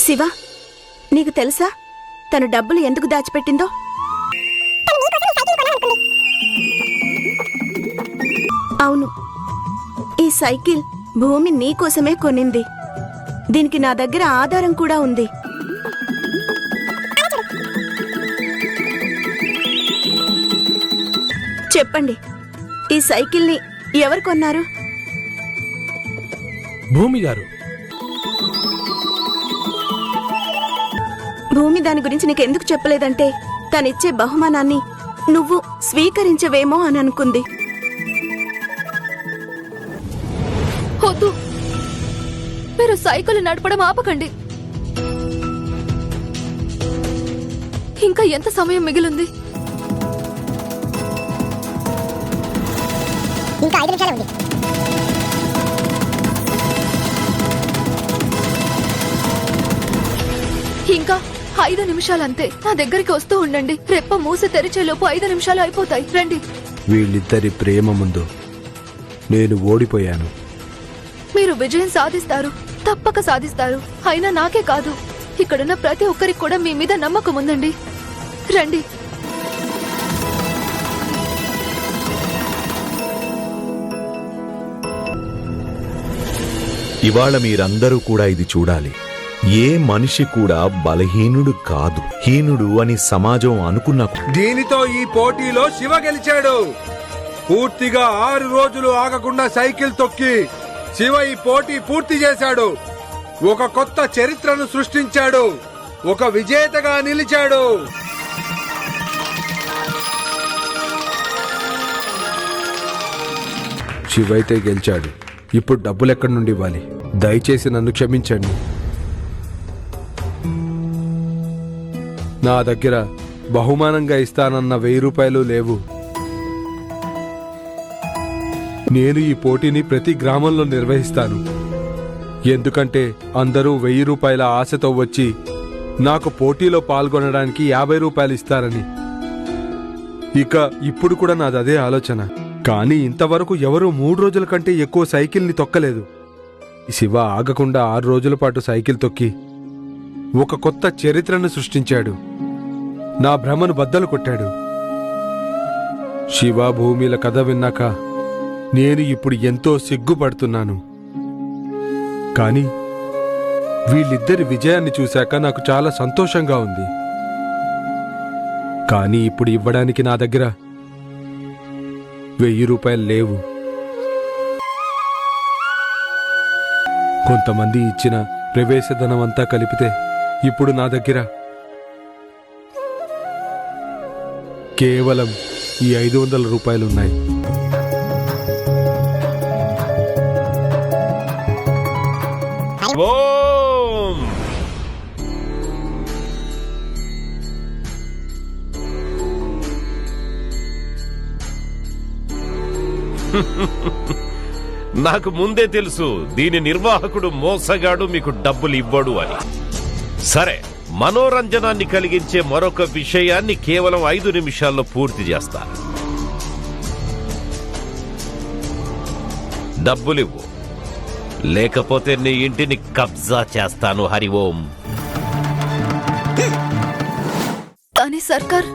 శివ, నీకు తెలుసా తను డబ్బులు ఎందుకు దాచిపెట్టిందో? అవును, ఈ సైకిల్ భూమి నీకోసమే కొనింది. దీనికి నా దగ్గర ఆధారం కూడా ఉంది. చెప్పండి, ఈ సైకిల్ని ఎవరు కొన్నారు? భూమి గారు. భూమి దాని గురించి నీకెందుకు చెప్పలేదంటే తనిచ్చే బహుమానాన్ని నువ్వు స్వీకరించవేమో అని అనుకుంది. వద్దు, మీరు సైకిల్ నడపడం ఆపకండి. ఇంకా ఎంత సమయం మిగిలింది? ఇంకా 5 నిమిషాలే ఉంది. ఇంకా 5 నిమిషాలంతే. నా దగ్గరికి వస్తూ ఉండండి. రెప్ప మూసి తెరిచేలోపు 5 నిమిషాలు అయిపోతాయి. రండి. వీళ్ళిద్దరి ప్రేమ ముందు నేను ఓడిపోయాను. మీరు విజయం సాధిస్తారు, తప్పక సాధిస్తారు. అయినా నాకే కాదు, ఇక్కడున్న ప్రతి ఒక్కరికి కూడా మీ మీద నమ్మకం ఉందండి. రండి. ఇవాళ మీరందరూ కూడా ఇది చూడాలి. ఏ మనిషి కూడా బలహీనుడు కాదు, హీనుడు అని సమాజం అనుకున్నా. దీనితో ఈ పోటీలో శివ గెలిచాడు. పూర్తిగా 6 రోజులు ఆగకుండా సైకిల్ తొక్కి శివ ఈ పోటీ పూర్తి చేశాడు. ఒక కొత్త చరిత్రను సృష్టించాడు. ఒక విజేతగా నిలిచాడు. శివ అయితే గెలిచాడు. ఇప్పుడు డబ్బులు ఎక్కడి నుండి ఇవ్వాలి? దయచేసి నన్ను క్షమించండి. నా దగ్గర బహుమానంగా ఇస్తానన్న 1000 రూపాయలు లేవు. నేను ఈ పోటీని ప్రతి గ్రామంలో నిర్వహిస్తాను. ఎందుకంటే అందరూ 1000 రూపాయల ఆశతో వచ్చి నాకు పోటీలో పాల్గొనడానికి 50 రూపాయలు ఇస్తారని. ఇక ఇప్పుడు కూడా నాది అదే ఆలోచన. కానీ ఇంతవరకు ఎవరూ 3 రోజుల కంటే ఎక్కువ సైకిల్ని తొక్కలేదు. శివ ఆగకుండా 6 రోజుల పాటు సైకిల్ తొక్కి ఒక కొత్త చరిత్రను సృష్టించాడు. నా భ్రమను బద్దలు కొట్టాడు. శివ భూమిల కథ విన్నాక నేను ఇప్పుడు ఎంతో సిగ్గుపడుతున్నాను. కానీ వీళ్ళిద్దరి విజయాన్ని చూశాక నాకు చాలా సంతోషంగా ఉంది. కానీ ఇప్పుడు ఇవ్వడానికి నా దగ్గర 1000 రూపాయలు లేవు. కొంతమంది ఇచ్చిన ప్రవేశధనం అంతా కలిపితే ఇప్పుడు నా దగ్గర కేవలం ఈ 500 రూపాయలున్నాయి. నాకు ముందే తెలుసు దీని నిర్వాహకుడు మోసగాడు, మీకు డబ్బులు ఇవ్వడు అని. సరే, మనోరంజనాన్ని కలిగించే మరొక విషయాన్ని కేవలం 5 నిమిషాల్లో పూర్తి చేస్తా. డబ్బులివ్వు, లేకపోతే నీ ఇంటిని కబ్జా చేస్తాను. హరి ఓం. కానీ సర్కార్,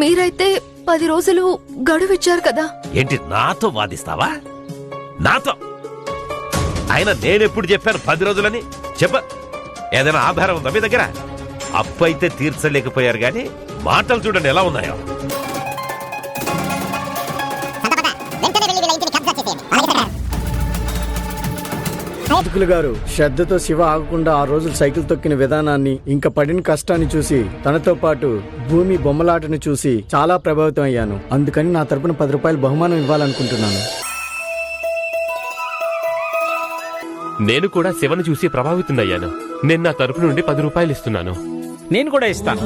మీరైతే 10 రోజులు గడువిచ్చారు కదా. ఏంటి నాతో వాదిస్తావా? నాతో? ఆయన నేనెప్పుడు చెప్పాను 10 రోజులని? చెప్ప, ఏదైనా ఆధారం ఉందా మీ దగ్గర? అప్పు అయితే తీర్చలేకపోయారు గాని మాటలు చూడండి ఎలా ఉన్నాయో. అతికులు గారు, శ్రద్ధతో శివ ఆగకుండా 6 రోజులు సైకిల్ తొక్కిన విధానాన్ని, ఇంకా పడిన కష్టాన్ని చూసి, తనతో పాటు భూమి బొమ్మలాటను చూసి చాలా ప్రభావితం అయ్యాను. అందుకని నా తరపున 10 రూపాయలు బహుమానం ఇవ్వాలనుకుంటున్నాను. నేను కూడా శివను చూసి ప్రభావితుడయ్యాను. నేను నా తరపు నుండి 10 రూపాయలు ఇస్తున్నాను. నేను కూడా ఇస్తాను.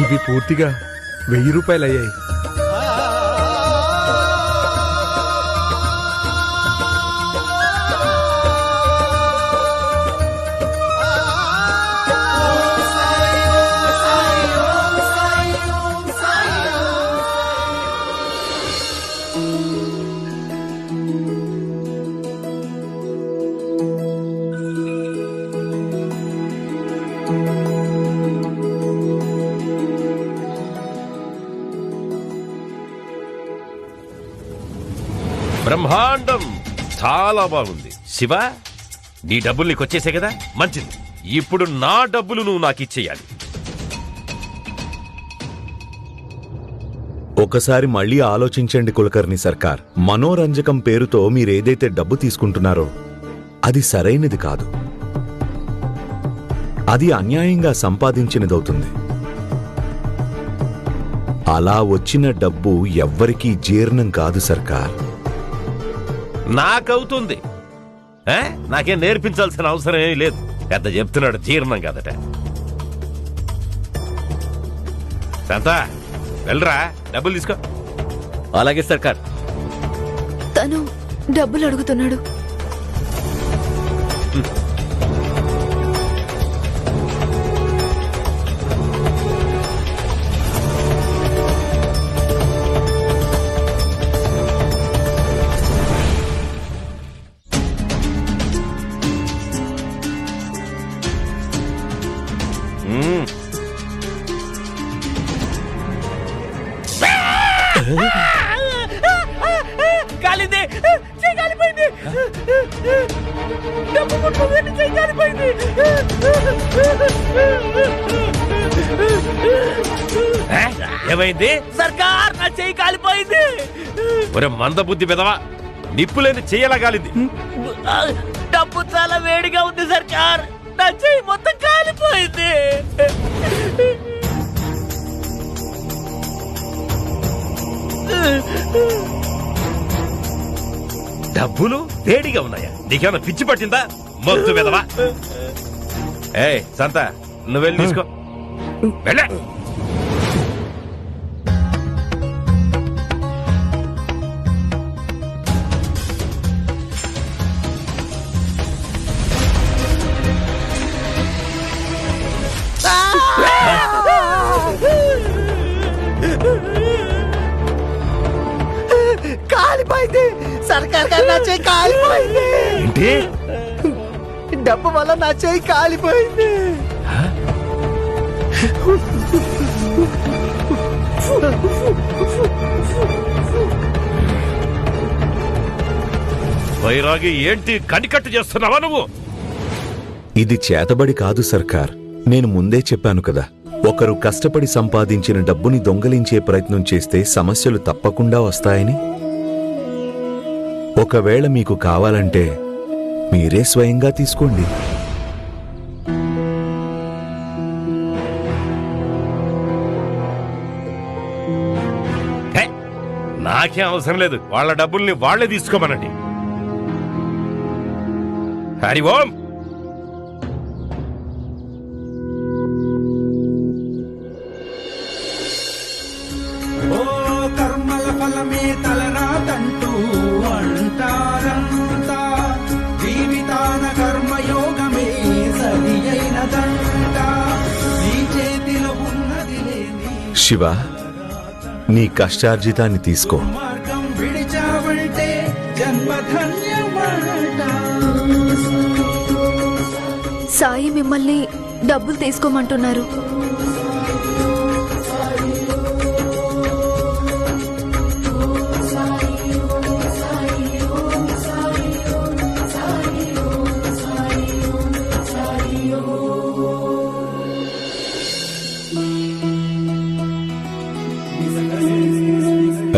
ఇవి పూర్తిగా 1000 రూపాయలయ్యాయి. బ్రహ్మాండం చాలా బాగుంది. శివ, నీ డబ్బులు నీకు వచ్చేసే కదా, మంచిది. ఇప్పుడు నా డబ్బులు నువ్వు నాకు ఇచ్చేయాలి. ఒకసారి మళ్ళీ ఆలోచించండి కులకర్ణి సర్కార్. మనోరంజకం పేరుతో మీరేదైతే డబ్బు తీసుకుంటున్నారో అది సరైనది కాదు. అది అన్యాయంగా సంపాదించినదవుతుంది. అలా వచ్చిన డబ్బు ఎవ్వరికీ జీర్ణం కాదు సర్కార్. నాకవుతుంది. నాకేం నేర్పించాల్సిన అవసరం ఏమీ లేదు. పెద్ద చెప్తున్నాడు జీర్ణం కాదట. శాంత, వెళ్ళరా, డబ్బులు తీసుకో. అలాగే సర్కార్. తను డబ్బులు అడుగుతున్నాడు. కాలింది, చెయ్యి కాలిపోయింది. డబ్బు ముట్టుకుంది, చెయ్యి కాలిపోయింది. ఏమైంది సర్కార్, నా చెయ్యి కాలిపోయింది. ఒరే మందబుద్ధి పెదవా, నిప్పులేని చెయ్యలా కాలింది. డబ్బు చాలా వేడిగా ఉంది సర్కార్, నా చెయ్యి మొత్తం కాలిపోయింది. డబ్బులు వేడిగా ఉన్నాయా? నీకేమైనా పిచ్చి పట్టిందా? మొద్దు పెదవా. సంత, నువ్వు వెళ్ళి తీసుకో. వెళ్ళ. కాలిపోయింది సర్కార్ గారు, నా చెయ్యి కాలిపోయింది. ఏంటి? డబ్బు వల్ల నా చెయ్యి కాలిపోయింది. వైరాగి, ఏంటి కనికట్టు చేస్తున్నావా నువ్వు? ఇది చేతబడి కాదు సర్కార్. నేను ముందే చెప్పాను కదా, ఒకరు కష్టపడి సంపాదించిన డబ్బుని దొంగలించే ప్రయత్నం చేస్తే సమస్యలు తప్పకుండా వస్తాయని. ఒకవేళ మీకు కావాలంటే మీరే స్వయంగా తీసుకోండి. నాకేం అవసరం లేదు. వాళ్ళ డబ్బుల్ని వాళ్లే తీసుకోమనండి. హరి ఓం. కర్మల ఫలమే తలరాతంటూ అంటారంతా, జీవితాన కర్మయోగమే సరి అయినదంట, నీ చేతిలో ఉన్నది లేని శివ, నీ కష్టార్జితాన్ని తీసుకో. మార్గం విడిచావంటే జన్మధన్యమంట. సాయి మిమ్మల్ని డబ్బులు తీసుకోమంటున్నారు.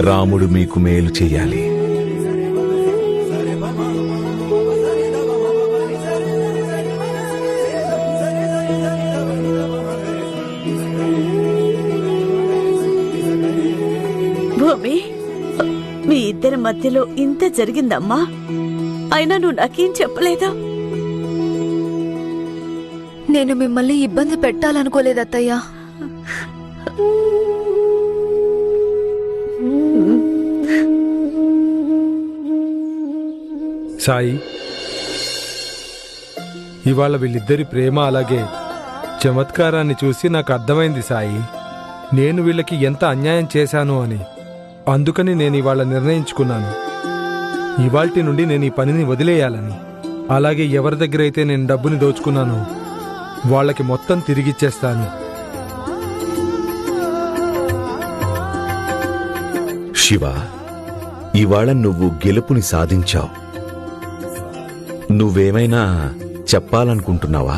రాముడు మీకు మేలు చెయ్యాలి. భూమి, మీ ఇద్దరి మధ్యలో ఇంత జరిగిందమ్మా, అయినా నువ్వు నాకేం చెప్పలేదా? నేను మిమ్మల్ని ఇబ్బంది పెట్టాలనుకోలేదు అత్తయ్య. సాయి, ఇవాళ వీళ్ళిద్దరి ప్రేమ అలాగే చమత్కారాన్ని చూసి నాకు అర్థమైంది సాయి. నేను వీళ్ళకి ఎంత అన్యాయం చేశాను అని. అందుకని నేను ఇవాళ నిర్ణయించుకున్నాను, ఇవాల్టి నుండి నేను ఈ పనిని వదిలేయాలని. అలాగే ఎవరి దగ్గర అయితే నేను డబ్బుని దోచుకున్నానో వాళ్ళకి మొత్తం తిరిగిచ్చేస్తాను. శివ, ఇవాళ నువ్వు గెలుపుని సాధించావు. నువ్వేమైనా చెప్పాలనుకుంటున్నావా?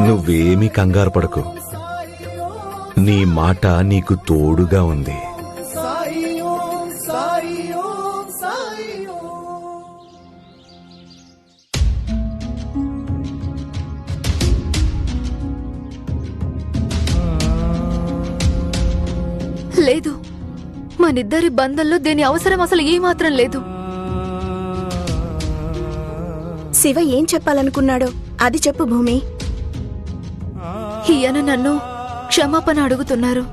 నువ్వేమీ కంగారు పడకు. నీ మాట నీకు తోడుగా ఉంది. లేదు, మనిద్దరి బంధంలో దేని అవసరం అసలు ఏమాత్రం లేదు. శివ ఏం చెప్పాలనుకున్నాడో అది చెప్పు భూమి. ఈయన నన్ను క్షమాపణ అడుగుతున్నారు,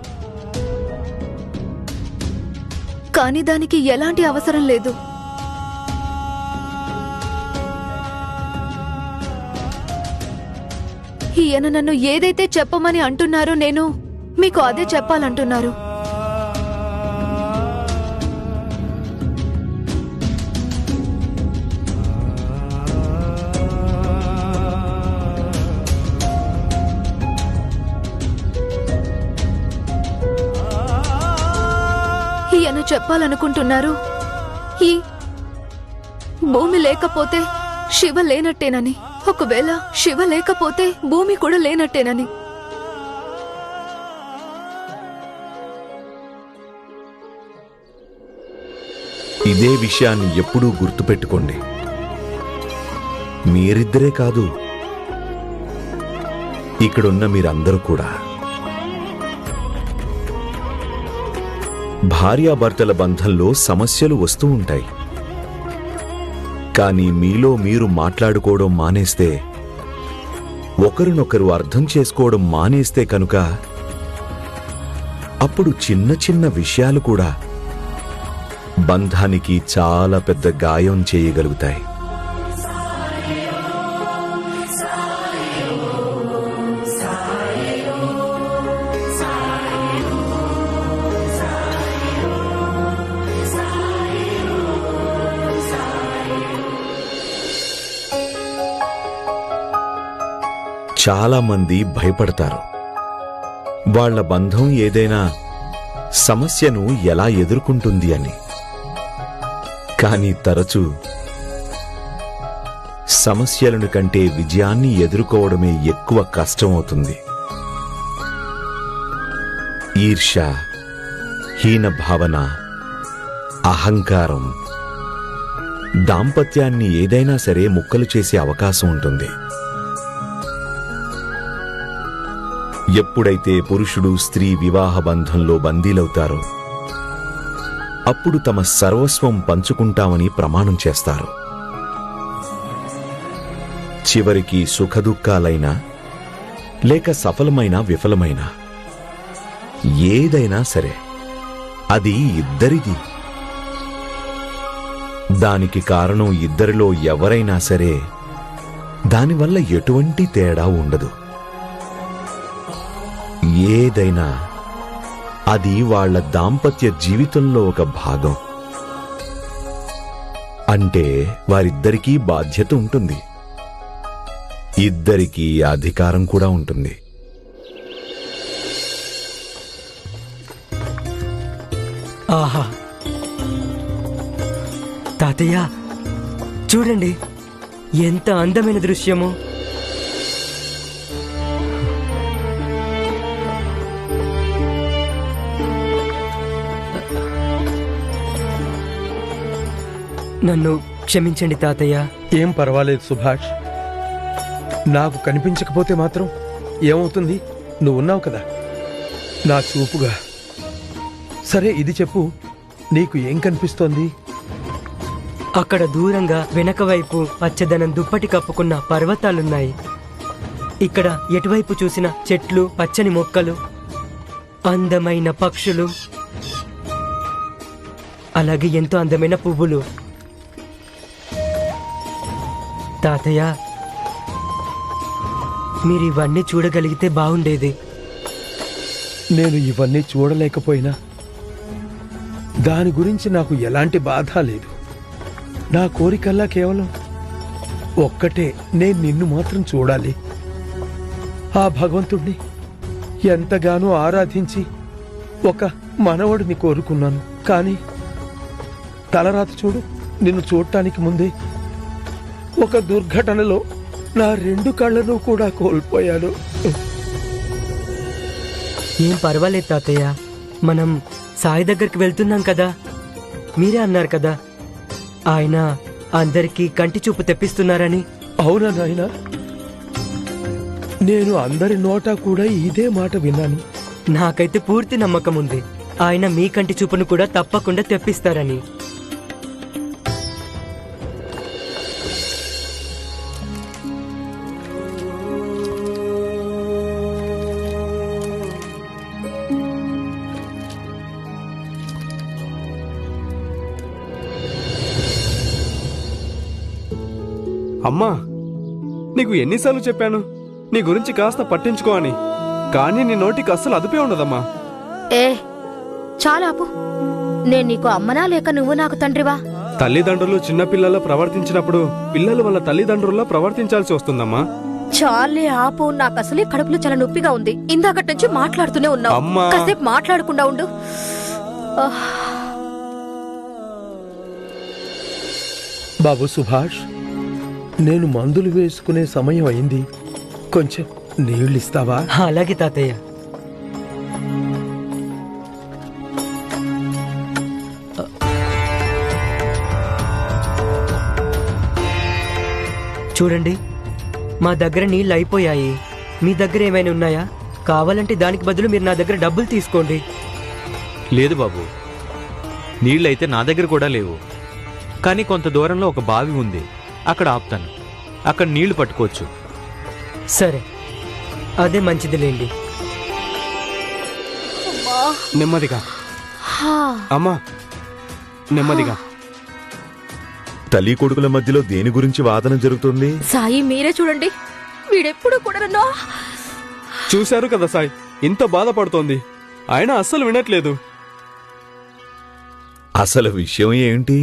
కానీ దానికి ఎలాంటి అవసరం లేదు. ఈయన నన్ను ఏదైతే చెప్పమని అంటున్నారో నేను మీకు అదే చెప్పాలంటున్నారు. ఈయన చెప్పాలనుకుంటున్నారు, ఈ భూమి లేకపోతే శివ లేనట్టేనని. ఒకవేళ శివ లేకపోతే భూమి కూడా లేనట్టేనని. ఇదే విషయాన్ని ఎప్పుడూ గుర్తుపెట్టుకోండి. మీరిద్దరే కాదు, ఇక్కడున్న మీరందరూ కూడా. భార్యాభర్తల బంధంలో సమస్యలు వస్తూ ఉంటాయి. కానీ మీలో మీరు మాట్లాడుకోవడం మానేస్తే, ఒకరినొకరు అర్థం చేసుకోవడం మానేస్తే కనుక అప్పుడు చిన్న చిన్న విషయాలు కూడా బంధానికి చాలా పెద్ద గాయం చేయగలుగుతాయి. చాలా మంది భయపడతారు. వాళ్ళ బంధం ఏదైనా సమస్యను ఎలా ఎదుర్కొంటుంది అని. కానీ తరచూ సమస్యలను కంటే విజయాన్ని ఎదుర్కోవడమే ఎక్కువ కష్టమవుతుంది. ఈర్ష్య, హీన భావన, అహంకారం దాంపత్యాన్ని ఏదైనా సరే ముక్కలు చేసే అవకాశం ఉంటుంది. ఎప్పుడైతే పురుషుడు స్త్రీ వివాహ బంధంలో బందీలవుతారో అప్పుడు తమ సర్వస్వం పంచుకుంటామని ప్రమాణం చేస్తారు. చివరికి సుఖదుఖాలైనా లేక సఫలమైన విఫలమైనా ఏదైనా సరే అది ఇద్దరిది. దానికి కారణం ఇద్దరిలో ఎవరైనా సరే దానివల్ల ఎటువంటి తేడా ఉండదు. ఏదైనా అది వాళ్ళ దాంపత్య జీవితంలో ఒక భాగం. అంటే వారిద్దరికీ బాధ్యత ఉంటుంది, ఇద్దరికీ అధికారం కూడా ఉంటుంది. ఆహా, తాతయ్య చూడండి ఎంత అందమైన దృశ్యమో. నన్ను క్షమించండి తాతయ్య. ఏం పర్వాలేదు సుభాష్. నాకు కనిపించకపోతే మాత్రం ఏమవుతుంది? నువ్వున్నావు కదా నా చూపుగా. సరే ఇది చెప్పు, నీకు ఏం కనిపిస్తోంది? అక్కడ దూరంగా వెనక వైపు పచ్చదనం దుప్పటి కప్పుకున్న పర్వతాలున్నాయి. ఇక్కడ ఎటువైపు చూసిన చెట్లు, పచ్చని మొక్కలు, అందమైన పక్షులు, అలాగే ఎంతో అందమైన పువ్వులు. తాతయ్య, మీరు ఇవన్నీ చూడగలిగితే బాగుండేది. నేను ఇవన్నీ చూడలేకపోయినా దాని గురించి నాకు ఎలాంటి బాధ లేదు. నా కోరికల్లా కేవలం ఒక్కటే, నేను నిన్ను మాత్రం చూడాలి. ఆ భగవంతుణ్ణి ఎంతగానో ఆరాధించి ఒక మనవడిని కోరుకున్నాను. కానీ తలరాత చూడు, నిన్ను చూడటానికి ముందే ఒక దుర్ఘటనలో నా 2 కళ్ళను కూడా కోల్పోయాను. ఏం పర్వాలేదు తాతయ్య, మనం సాయి దగ్గరికి వెళ్తున్నాం కదా. మీరే అన్నారు కదా ఆయన అందరికీ కంటి చూపు తెప్పిస్తున్నారని. అవునా నాయనా? నేను అందరి నోటా కూడా ఇదే మాట విన్నాను. నాకైతే పూర్తి నమ్మకం ఉంది ఆయన మీ కంటి చూపును కూడా తప్పకుండా తెప్పిస్తారని. అమ్మా, నీకు ఎన్నిసార్లు చెప్పాను నీ గురించి కాస్త పట్టించుకో అని, కానీ నీ నోటికి అస్సలు అదుపే ఉండదమ్మా. ఏ చాలా ఆపు. నేను నీకు అమ్మనా లేక నువ్వు నాకు తండ్రివా? తల్లిదండ్రులు చిన్నపిల్లల ప్రవర్తించినప్పుడు పిల్లలు వాళ్ళ తల్లిదండ్రుల్లో ప్రవర్తించాల్సి వస్తుందమ్మా. చాలే ఆపు. నాకు అసలే కడుపులో చాలా నొప్పిగా ఉంది. ఇందాకటి నుంచి మాట్లాడుతూనే ఉన్నావు. అమ్మా. కాసేపు మాట్లాడకుండా ఉండు. బాబు సుభాష్, నేను మందులు వేసుకునే సమయం అయింది. కొంచెం నీళ్ళిస్తావా? అలాగే తాతయ్య. చూడండి, మా దగ్గర నీళ్ళు అయిపోయాయి. మీ దగ్గర ఏమైనా ఉన్నాయా? కావాలంటే దానికి బదులు మీరు నా దగ్గర డబ్బులు తీసుకోండి. లేదు బాబు, నీళ్ళైతే నా దగ్గర కూడా లేవు. కానీ కొంత దూరంలో ఒక బావి ఉంది, అక్కడ ఆపుతాను. అక్కడ నీళ్లు పట్టుకోవచ్చు. సరే, అదే మంచిదిలేండి. నెమ్మదిగా అమ్మా, నెమ్మదిగా. తల్లి కొడుకుల మధ్యలో దేని గురించి వాదన జరుగుతుంది? సాయి, మీరే చూడండి, వీడెప్పుడు కూడా నన్ను... చూశారు కదా సాయి, ఇంత బాధపడుతోంది, ఆయన అస్సలు వినట్లేదు. అసలు విషయం ఏంటి?